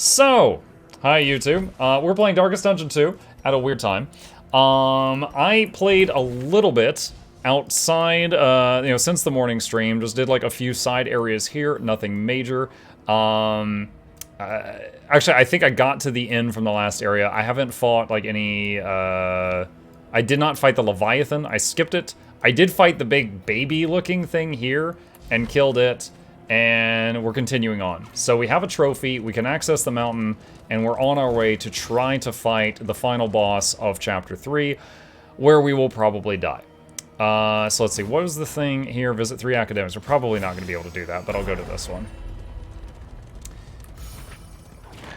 So, hi YouTube. We're playing Darkest Dungeon 2 at a weird time. I played a little bit outside, since the morning stream. Just did like a few side areas here, nothing major. Actually, I think I got to the end from the last area. I haven't fought like any, I did not fight the Leviathan. I skipped it. I did fight the big baby-looking thing here and killed it. And we're continuing on. So we have a trophy, we can access the mountain, and we're on our way to try to fight the final boss of Chapter 3, where we will probably die. So let's see, what is the thing here? Visit 3 academics. We're probably not going to be able to do that, but I'll go to this one.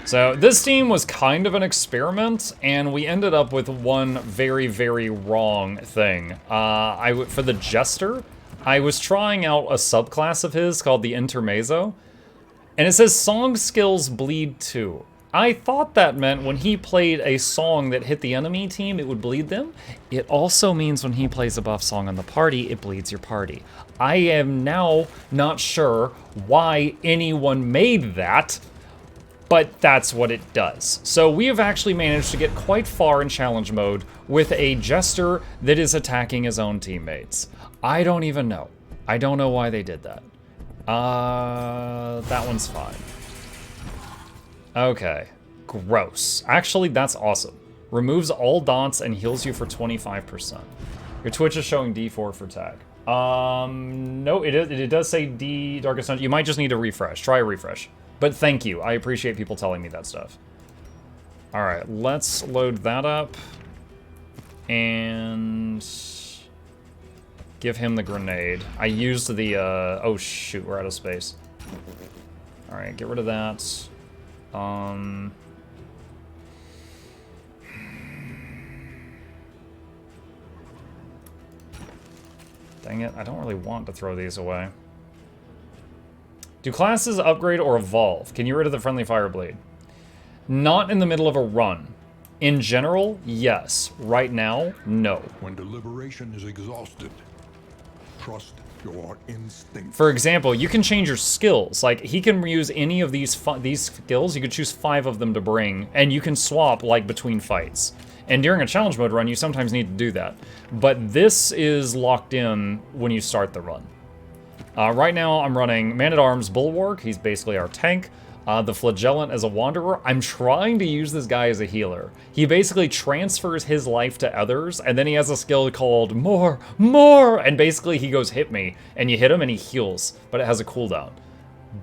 So this team was kind of an experiment, and we ended up with one very, very wrong thing. For the Jester, I was trying out a subclass of his called the Intermezzo, and it says song skills bleed too. I thought that meant when he played a song that hit the enemy team, it would bleed them. It also means when he plays a buff song on the party, it bleeds your party. I am now not sure why anyone made that, but that's what it does. So we have actually managed to get quite far in challenge mode with a Jester that is attacking his own teammates. I don't even know. I don't know why they did that. That one's fine. Okay, gross. Actually, that's awesome. Removes all dots and heals you for 25%. Your Twitch is showing D4 for tag. No, it does say D Darkest Dungeon. You might just need to refresh. Try a refresh. But thank you. I appreciate people telling me that stuff. All right, let's load that up. And give him the grenade. I used the, oh shoot, we're out of space. All right, get rid of that. Dang it, I don't really want to throw these away. Do classes upgrade or evolve? Can you get rid of the friendly fire blade? Not in the middle of a run. In general, yes. Right now, no. When deliberation is exhausted, trust your instinct. For example, you can change your skills. Like, he can use any of these skills. You could choose 5 of them to bring, and you can swap, like, between fights. And during a challenge mode run, you sometimes need to do that. But this is locked in when you start the run. Right now, I'm running Man-at-Arms Bulwark. He's basically our tank. The Flagellant as a Wanderer. I'm trying to use this guy as a healer. He basically transfers his life to others, and then he has a skill called More, and basically he goes hit me, and you hit him and he heals, but it has a cooldown.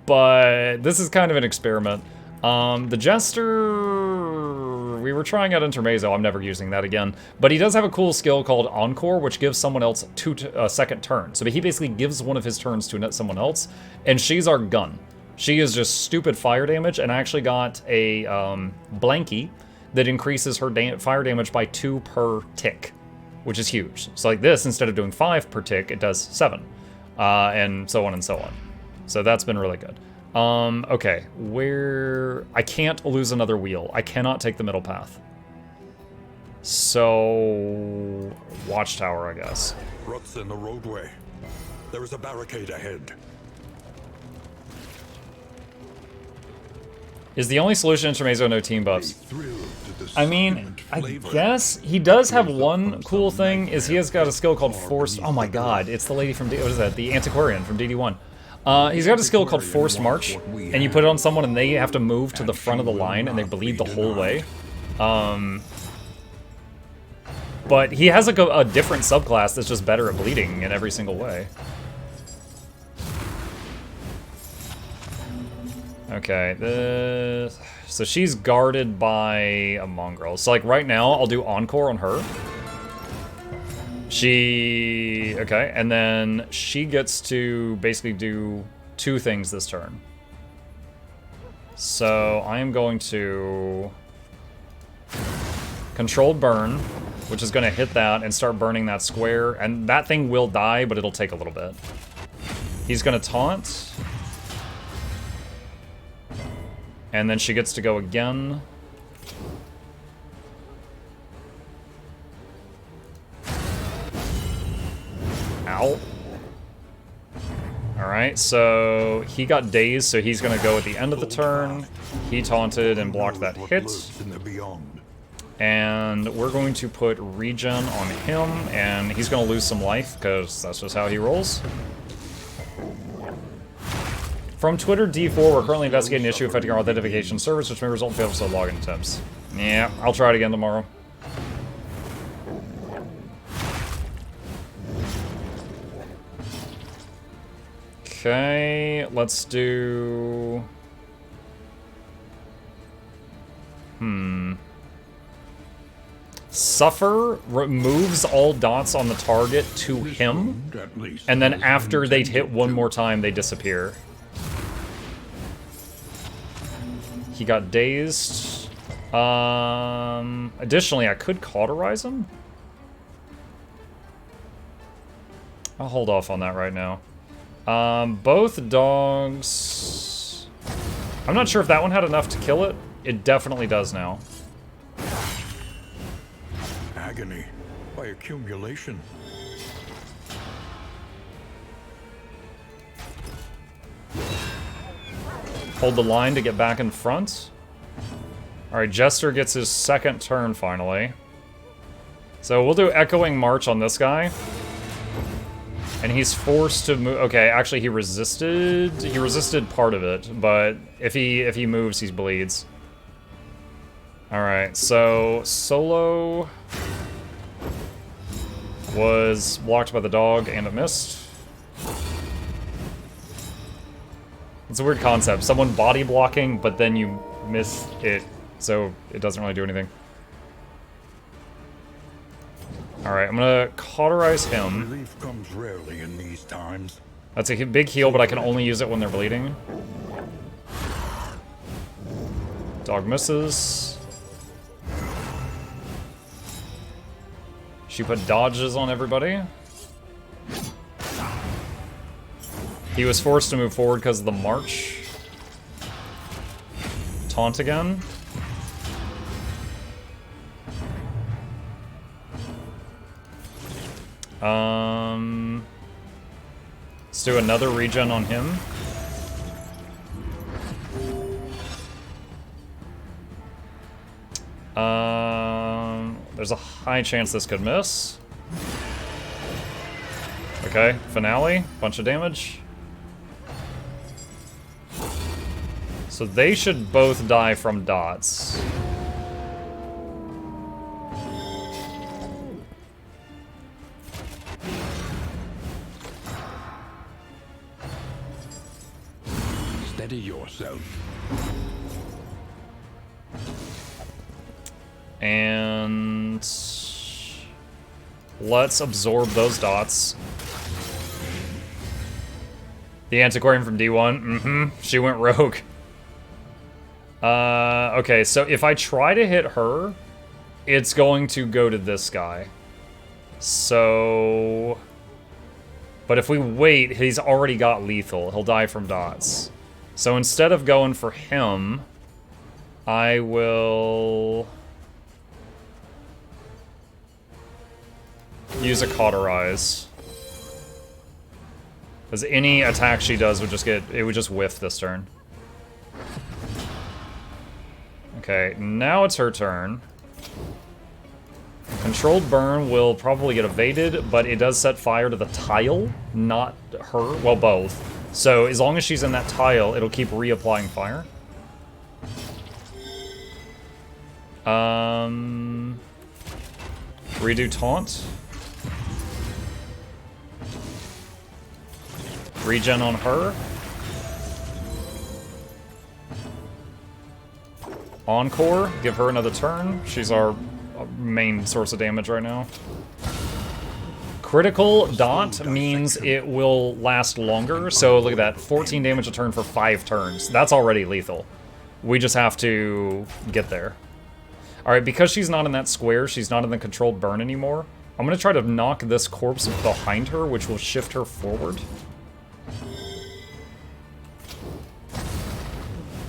But this is kind of an experiment. The Jester, we were trying out Intermezzo. I'm never using that again. But he does have a cool skill called Encore, which gives someone else a second turn. So he basically gives one of his turns to someone else, and she's our gun. She is just stupid fire damage, and I actually got a Blankie that increases her fire damage by 2 per tick, which is huge. So like this, instead of doing 5 per tick, it does 7, and so on and so on. So that's been really good. Okay, I can't lose another wheel. I cannot take the middle path. So, Watchtower, I guess. Ruts in the roadway. There is a barricade ahead. Is the only solution Intermezzo no team buffs? I mean, I guess he does have one cool thing, is he has got a skill called Force. Oh my god, it's the lady from, what is that? The Antiquarian from DD1. He's got a skill called Forced March, and you put it on someone and they have to move to the front of the line and they bleed the whole way. But he has like a different subclass that's just better at bleeding in every single way. Okay, so she's guarded by a mongrel. So like right now, I'll do Encore on her. Okay, and then she gets to basically do 2 things this turn. So I am going to Controlled Burn, which is going to hit that and start burning that square, and that thing will die, but it'll take a little bit. He's going to Taunt. And then she gets to go again. Ow. Alright. Alright, so he got dazed, so he's gonna go at the end of the turn. He taunted and blocked that hit. And we're going to put regen on him, and he's gonna lose some life, because that's just how he rolls. From Twitter D4, we're currently investigating an issue affecting our authentication service, which may result in failed login attempts. Yeah, I'll try it again tomorrow. Okay, let's do... Suffer removes all dots on the target to him, and then after they hit one more time, they disappear. He got dazed. Additionally, I could cauterize him. I'll hold off on that right now. Both dogs... I'm not sure if that one had enough to kill it. It definitely does now. Agony by accumulation. Hold the line to get back in front. Alright, Jester gets his second turn finally. So we'll do Echoing March on this guy. And he's forced to move. Okay, actually he resisted. He resisted part of it, but if he moves, he bleeds. Alright, so Solo was blocked by the dog and it missed. It's a weird concept. Someone body blocking, but then you miss it, so it doesn't really do anything. Alright, I'm gonna cauterize him. Relief comes rarely in these times. That's a big heal, but I can only use it when they're bleeding. Dog misses. She put dodges on everybody. He was forced to move forward because of the march. Taunt again. Let's do another regen on him. There's a high chance this could miss. Okay, finale, bunch of damage. So they should both die from dots. Steady yourself. And let's absorb those dots. The Antiquarian from D1, she went rogue. Okay, so if I try to hit her, it's going to go to this guy. So... But if we wait, he's already got lethal. He'll die from dots. So instead of going for him, I will... use a cauterize. Because any attack she does would just get... it would just whiff this turn. Okay, now it's her turn. Controlled burn will probably get evaded, but it does set fire to the tile, not her. Well, both. So as long as she's in that tile, it'll keep reapplying fire. Redo taunt. Regen on her. Encore, give her another turn. She's our main source of damage right now. Critical dot means it will last longer. So look at that, 14 damage a turn for 5 turns. That's already lethal. We just have to get there. Alright, because she's not in that square, she's not in the controlled burn anymore, I'm going to try to knock this corpse behind her, which will shift her forward.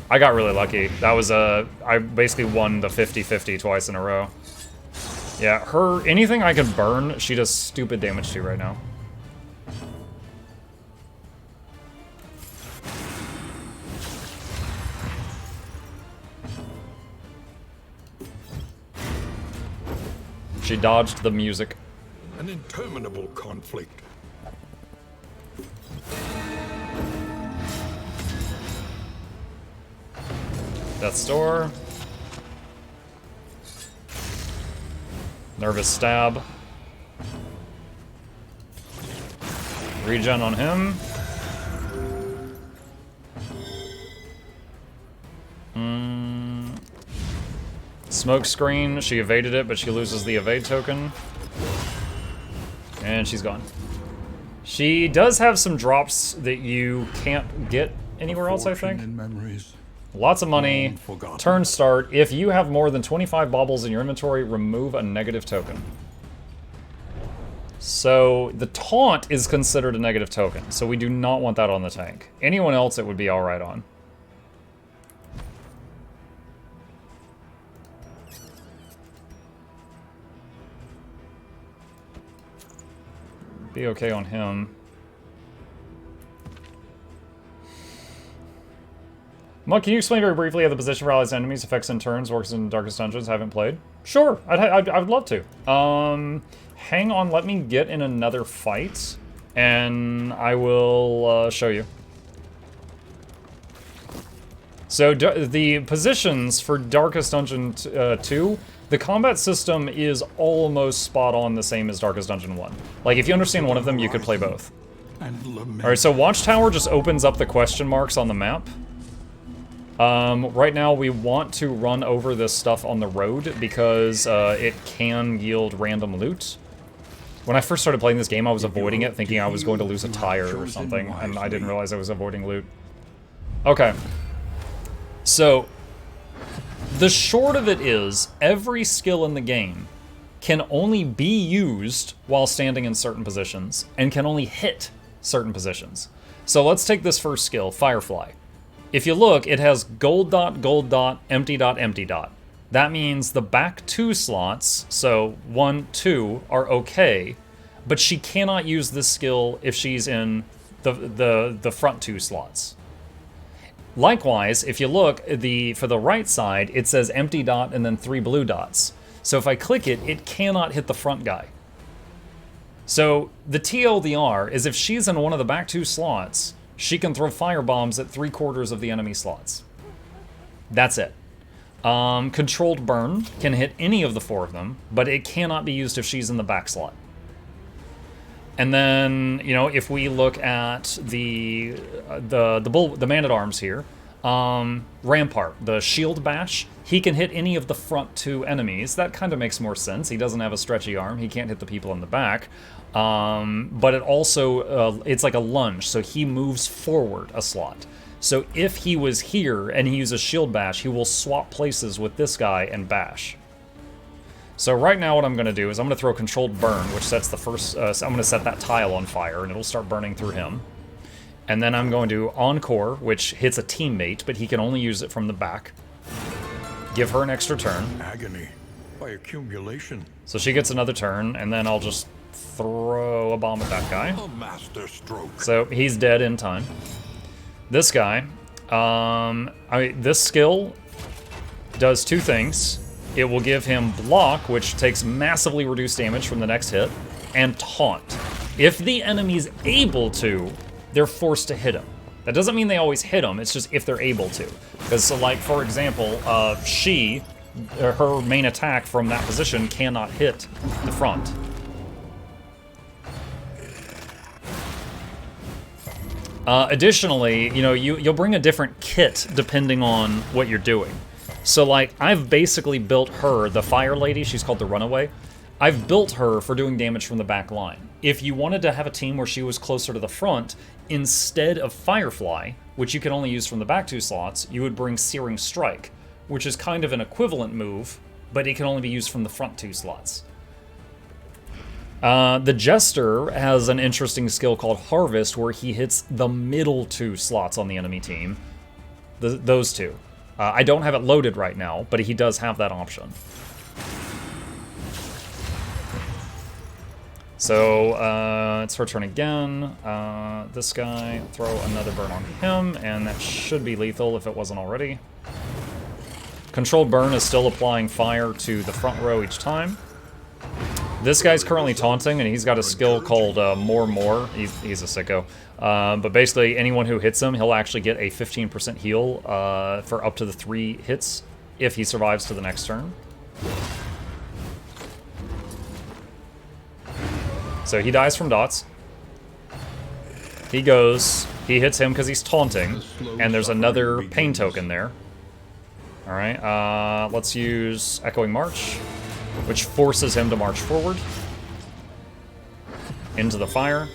I got really lucky. That was I basically won the 50-50 twice in a row. Yeah, anything I can burn, she does stupid damage to right now. She dodged the music. An interminable conflict. Death Store. Nervous Stab. Regen on him. Smoke Screen. She evaded it, but she loses the evade token. And she's gone. She does have some drops that you can't get anywhere else, I think. Memories. Lots of money. Turn start. If you have more than 25 baubles in your inventory, remove a negative token. So the taunt is considered a negative token, so we do not want that on the tank. Anyone else it would be alright on. Be okay on him. Monk, can you explain very briefly how the position for allies enemies affects in turns, works in Darkest Dungeons? Haven't played. Sure, I'd love to. Hang on, let me get in another fight, and I will show you. So the positions for Darkest Dungeon 2, the combat system is almost spot on the same as Darkest Dungeon 1. Like, if you understand one of them, you could play both. Alright, so Watchtower just opens up the question marks on the map. Right now we want to run over this stuff on the road because it can yield random loot. When I first started playing this game, I was avoiding it, thinking I was going to lose a tire or something, and I didn't realize I was avoiding loot. Okay. So, the short of it is, every skill in the game can only be used while standing in certain positions, and can only hit certain positions. So let's take this first skill, Firefly. If you look, it has gold dot, empty dot, empty dot. That means the back 2 slots, so 1, 2, are okay, but she cannot use this skill if she's in the front 2 slots. Likewise, if you look, for the right side, it says empty dot and then 3 blue dots. So if I click it, it cannot hit the front guy. So the TLDR is if she's in one of the back 2 slots, she can throw fire bombs at 3/4 of the enemy slots. That's it. Controlled Burn can hit any of the 4 of them, but it cannot be used if she's in the back slot. And then, you know, if we look at the man-at-arms here, Rampart, the shield bash, he can hit any of the front 2 enemies. That kind of makes more sense. He doesn't have a stretchy arm. He can't hit the people in the back. But it also, it's like a lunge, so he moves forward a slot. So if he was here and he uses shield bash, he will swap places with this guy and bash. So right now what I'm going to do is I'm going to throw Controlled Burn, which sets the first, so I'm going to set that tile on fire, and it'll start burning through him. And then I'm going to Encore, which hits a teammate, but he can only use it from the back. Give her an extra turn. Agony by accumulation. So she gets another turn, and then I'll just throw a bomb at that guy. A master stroke. So he's dead in time. This guy, this skill does 2 things. It will give him block, which takes massively reduced damage from the next hit, and taunt. If the enemy's able to, they're forced to hit him. That doesn't mean they always hit him, it's just if they're able to. Because, so like, for example, her main attack from that position cannot hit the front. Additionally, you know, you'll bring a different kit depending on what you're doing. So, like, I've basically built her, the Fire Lady, she's called the Runaway. I've built her for doing damage from the back line. If you wanted to have a team where she was closer to the front, instead of Firefly, which you can only use from the back 2 slots, you would bring Searing Strike, which is kind of an equivalent move, but it can only be used from the front 2 slots. The Jester has an interesting skill called Harvest, where he hits the middle 2 slots on the enemy team. Those 2. I don't have it loaded right now, but he does have that option. So, it's her turn again. This guy, throw another burn on him, and that should be lethal if it wasn't already. Controlled Burn is still applying fire to the front row each time. This guy's currently taunting, and he's got a skill called More. He's a sicko. But basically, anyone who hits him, he'll actually get a 15% heal for up to the 3 hits if he survives to the next turn. So he dies from dots. He goes, he hits him because he's taunting, and there's another pain token there. Alright, let's use Echoing March, which forces him to march forward into the fire.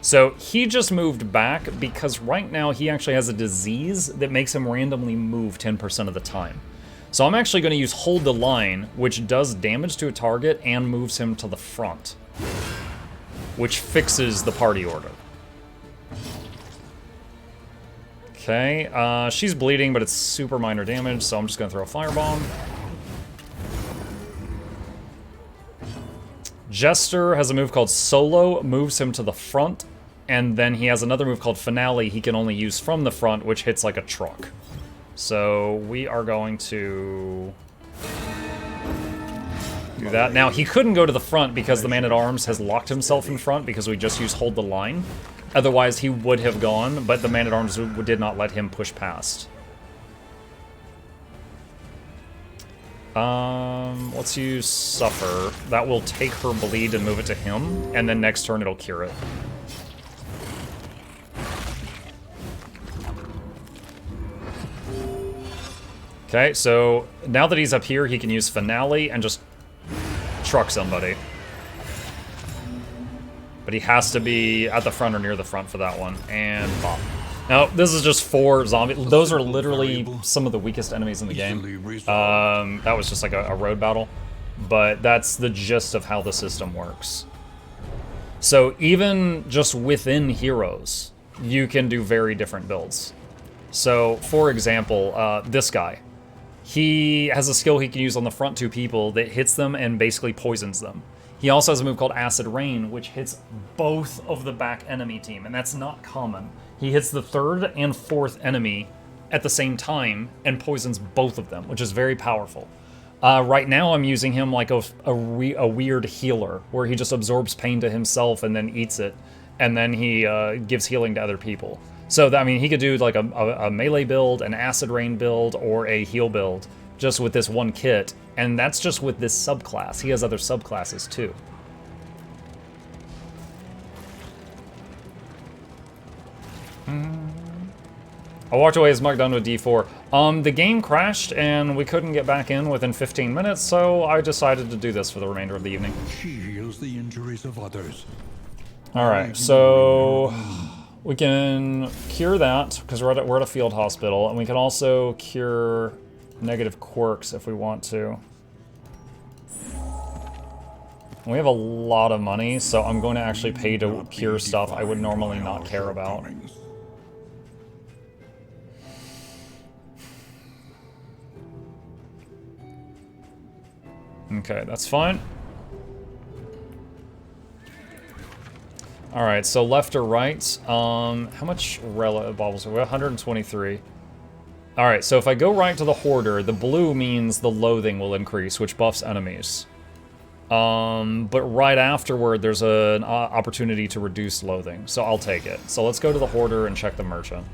So he just moved back because right now he actually has a disease that makes him randomly move 10% of the time. So I'm actually going to use Hold the Line, which does damage to a target and moves him to the front, which fixes the party order. Okay, she's bleeding, but it's super minor damage, so I'm just going to throw a Firebomb. Jester has a move called Solo, moves him to the front, and then he has another move called Finale he can only use from the front, which hits like a truck. So we are going to do that. Now, he couldn't go to the front because the Man-at-Arms has locked himself in front because we just used Hold the Line. Otherwise, he would have gone, but the Man-at-Arms did not let him push past. Let's use Suffer. That will take her bleed and move it to him, and then next turn it'll cure it. Okay, so now that he's up here, he can use Finale and just truck somebody. But he has to be at the front or near the front for that one. And pop. Now, this is just 4 zombies. Those are literally some of the weakest enemies in the game. That was just like a road battle. But that's the gist of how the system works. So even just within heroes, you can do very different builds. So, for example, this guy. He has a skill he can use on the front 2 people that hits them and basically poisons them. He also has a move called Acid Rain, which hits both of the back enemy team, and that's not common. He hits the 3rd and 4th enemy at the same time and poisons both of them, which is very powerful. Right now I'm using him like a weird healer, where he just absorbs pain to himself and then eats it, and then he gives healing to other people. So, I mean, he could do like a melee build, an Acid Rain build, or a heal build, just with this one kit, and that's just with this subclass. He has other subclasses too. I walked away as marked down to a D4. The game crashed and we couldn't get back in within 15 minutes, so I decided to do this for the remainder of the evening. She heals the injuries of others. Alright, so we can cure that, because we're at a field hospital, and we can also cure negative quirks if we want to. We have a lot of money, so I'm going to actually pay to cure stuff I would normally not care about. Okay, that's fine. Alright, so left or right? How much baubles are we? 123. Alright, so if I go right to the Hoarder, the blue means the loathing will increase, which buffs enemies. But right afterward, there's an opportunity to reduce loathing, so I'll take it. So let's go to the Hoarder and check the Merchant.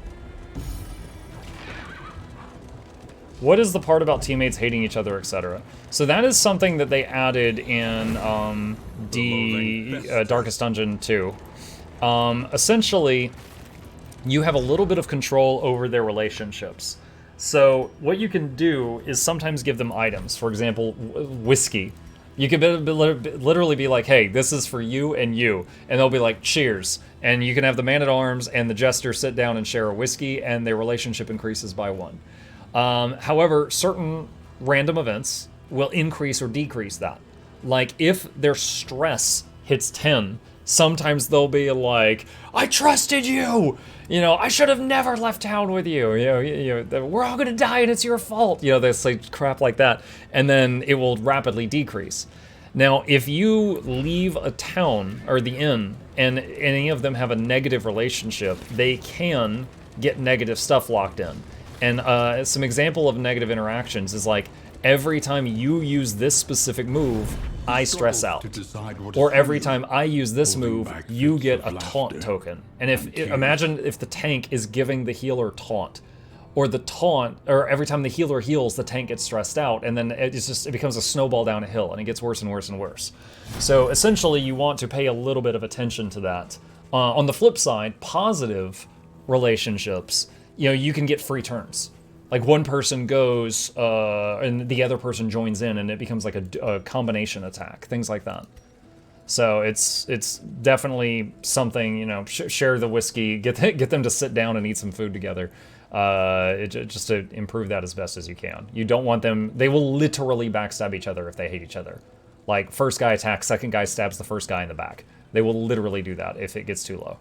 What is the part about teammates hating each other, etc.? So that is something that they added in Darkest Dungeon 2. Essentially, you have a little bit of control over their relationships. So what you can do is sometimes give them items. For example, whiskey. You could literally be like, hey, this is for you. And they'll be like, cheers. And you can have the Man-at-Arms and the Jester sit down and share a whiskey, and their relationship increases by 1. However, certain random events will increase or decrease that. Like, if their stress hits 10, sometimes they'll be like, I trusted you! You know, I should have never left town with you. You know, we're all gonna die and it's your fault. You know, there's like crap like that. And then it will rapidly decrease. Now, if you leave a town, or the inn, and any of them have a negative relationship, they can get negative stuff locked in. And some example of negative interactions is like, every time you use this specific move, I stress out. Or every time I use this move, you get a taunt token. And imagine if the tank is giving the healer taunt. Or the taunt, or every time the healer heals, the tank gets stressed out, and then it becomes a snowball down a hill, and it gets worse and worse and worse. So essentially, you want to pay a little bit of attention to that. On the flip side, positive relationships, you can get free turns. Like one person goes, and the other person joins in, and it becomes like a combination attack, things like that. So it's definitely something, share the whiskey, get them to sit down and eat some food together. Just to improve that as best as you can. You don't want them, they will literally backstab each other if they hate each other. Like, first guy attacks, second guy stabs the first guy in the back. They will literally do that if it gets too low.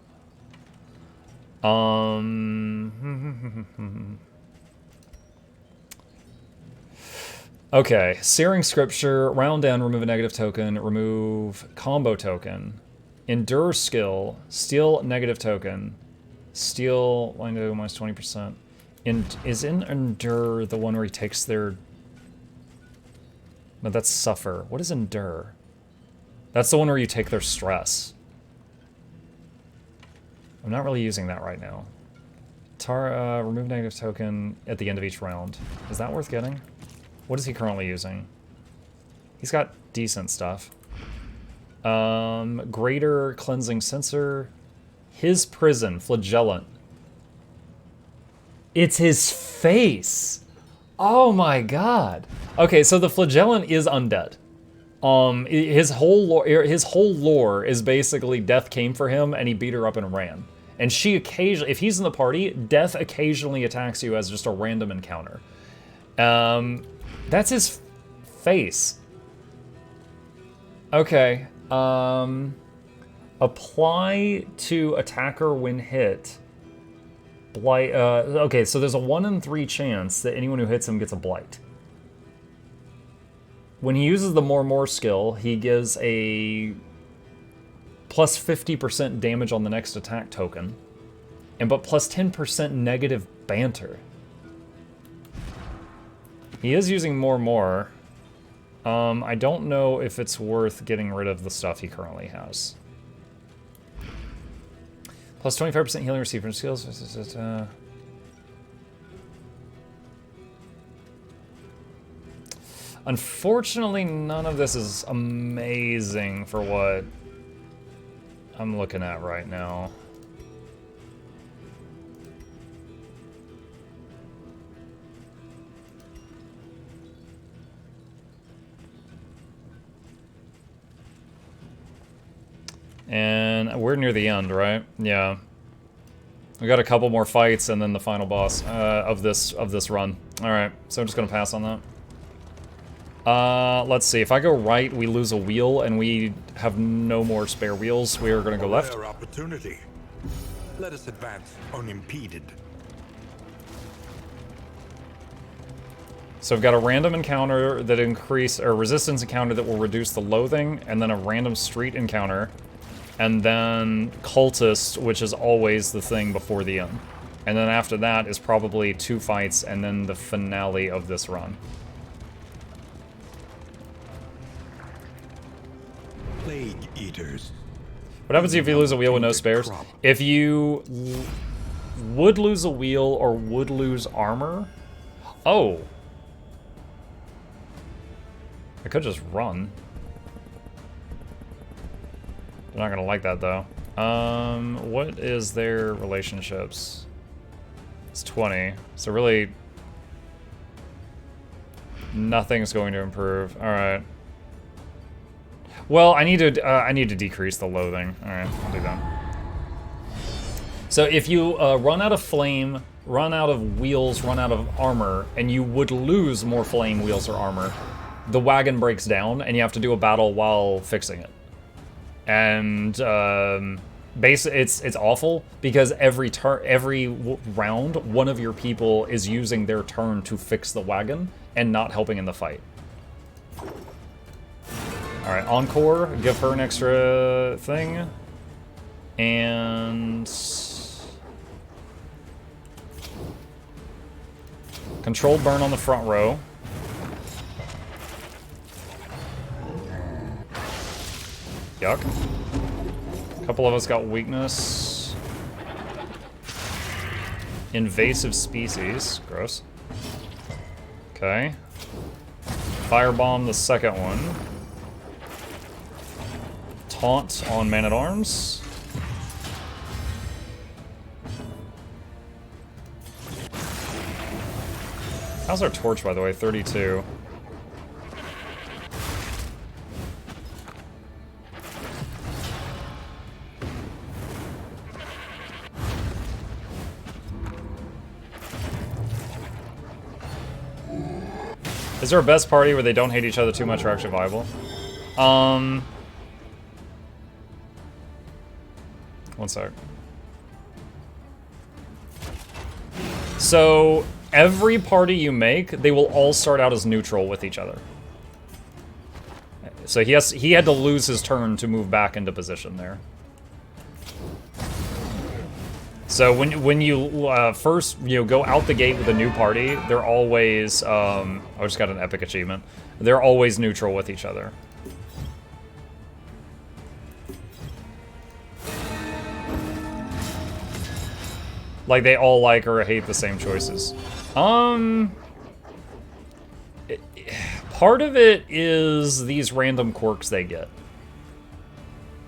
Okay, Searing Scripture, round down, remove a negative token, remove combo token. Endure skill, steal negative token. Steal, window minus 20%. Is in Endure the one where he takes their... No, that's Suffer. What is Endure? That's the one where you take their stress. I'm not really using that right now. Remove negative token at the end of each round. Is that worth getting? What is he currently using? He's got decent stuff. Greater Cleansing Sensor. His Prison, Flagellant. It's his face. Oh my god. Okay, so the Flagellant is undead. His whole lore is basically Death came for him and he beat her up and ran. And she occasionally, if he's in the party, Death occasionally attacks you as just a random encounter. That's his face. Okay. Apply to attacker when hit. Blight. Okay, so there's a 1 in 3 chance that anyone who hits him gets a blight. When he uses the more skill, he gives a plus 50% damage on the next attack token, but plus 10% negative banter. He is using more. I don't know if it's worth getting rid of the stuff he currently has. Plus 25% healing received from skills. Unfortunately, none of this is amazing for what I'm looking at right now. And we're near the end, right? Yeah. We got a couple more fights and then the final boss of this run. Alright, so I'm just gonna pass on that. Let's see. If I go right, we lose a wheel and we have no more spare wheels. We are gonna go left. Opportunity. Let us advance unimpeded. So I've got a random encounter that resistance encounter that will reduce the loathing, and then a random street encounter. And then Cultist, which is always the thing before the end. And then after that is probably 2 fights, and then the finale of this run. Plague Eaters. What happens if you lose a wheel with no spares? If you would lose a wheel or would lose armor... Oh. I could just run. They're not gonna like that though. What is their relationships? It's 20. So really, nothing's going to improve. All right. Well, I need to decrease the loathing. All right, I'll do that. So if you run out of flame, run out of wheels, run out of armor, and you would lose more flame, wheels, or armor, the wagon breaks down, and you have to do a battle while fixing it. And basically, it's awful because every round, one of your people is using their turn to fix the wagon and not helping in the fight. All right, Encore, give her an extra thing, and Controlled burn on the front row. Yuck. A couple of us got weakness. Invasive species. Gross. Okay. Firebomb the second one. Taunt on Man-at-Arms. How's our torch, by the way? 32. Is there a best party where they don't hate each other too much or actually viable? One sec. So, every party you make, they will all start out as neutral with each other. So he had to lose his turn to move back into position there. So when you first go out the gate with a new party, they're always I just got an epic achievement. They're always neutral with each other. Like they all like or hate the same choices. Part of it is these random quirks they get.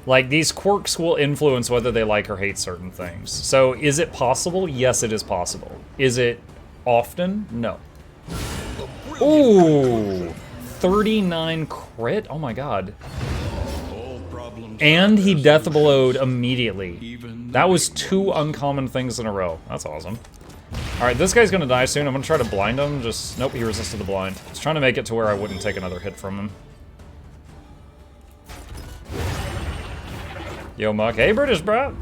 Like, these quirks will influence whether they like or hate certain things. So, is it possible? Yes, it is possible. Is it often? No. Ooh! 39 crit? Oh my god. And he death blowed immediately. That was 2 uncommon things in a row. That's awesome. Alright, this guy's gonna die soon. I'm gonna try to blind him. Just, nope, he resisted the blind. I was trying to make it to where I wouldn't take another hit from him. Yo, Muck. Hey, British bro.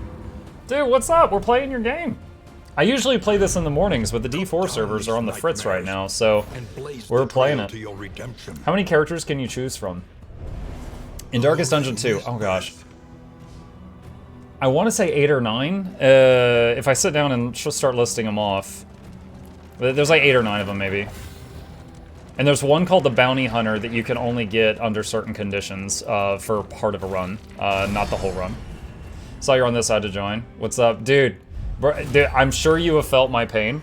Dude, what's up? We're playing your game. I usually play this in the mornings, but the D4 servers are on the fritz right now, so we're playing it. How many characters can you choose from? In Darkest Dungeon 2. Oh, gosh. I want to say 8 or 9. If I sit down and just start listing them off. There's like 8 or 9 of them, maybe. And there's one called the Bounty Hunter that you can only get under certain conditions for part of a run, not the whole run. Saw you're on this side to join. What's up? Dude, I'm sure you have felt my pain.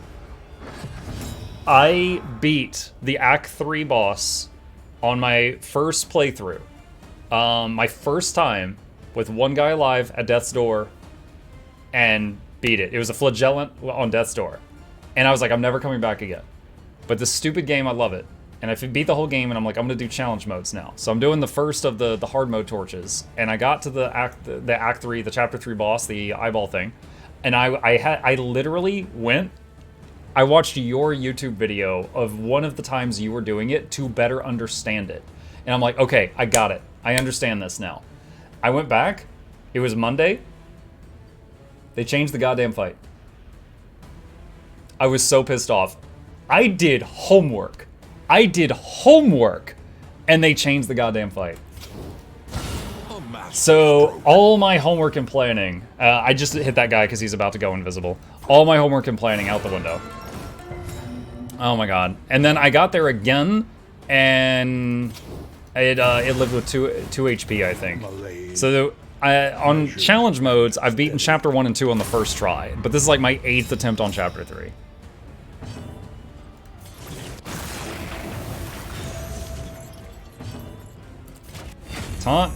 I beat the Act 3 boss on my first playthrough. My first time with one guy alive at Death's Door and beat it. It was a flagellant on Death's Door. And I was like, I'm never coming back again. But this stupid game, I love it. And I beat the whole game, and I'm like, I'm gonna do challenge modes now. So I'm doing the first of the hard mode torches, and I got to the Act 3, the Chapter 3 boss, the eyeball thing, and I literally went. I watched your YouTube video of one of the times you were doing it to better understand it, and I'm like, okay, I got it. I understand this now. I went back. It was Monday. They changed the goddamn fight. I was so pissed off. I did homework. And they changed the goddamn fight. So, all my homework and planning, I just hit that guy because he's about to go invisible. All my homework and planning out the window. Oh my god. And then I got there again, and it lived with 2 HP, I think. So, on challenge modes, I've beaten Chapter 1 and 2 on the first try, but this is like my 8th attempt on Chapter 3. Taunt.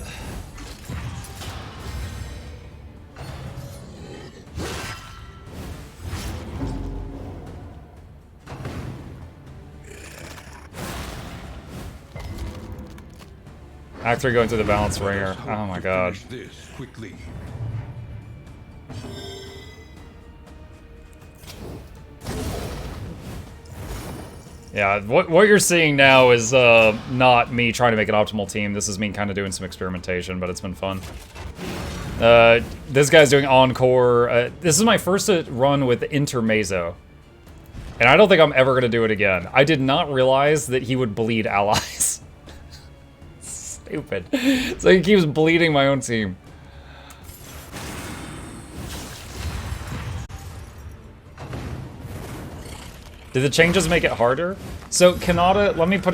Act 3 going through the balance ringer. Oh my god. Yeah, what you're seeing now is not me trying to make an optimal team. This is me kind of doing some experimentation, but it's been fun. This guy's doing Encore. This is my first run with Intermezzo. And I don't think I'm ever going to do it again. I did not realize that he would bleed allies. Stupid. So he keeps bleeding my own team. Did the changes make it harder? So Kanata, let me put it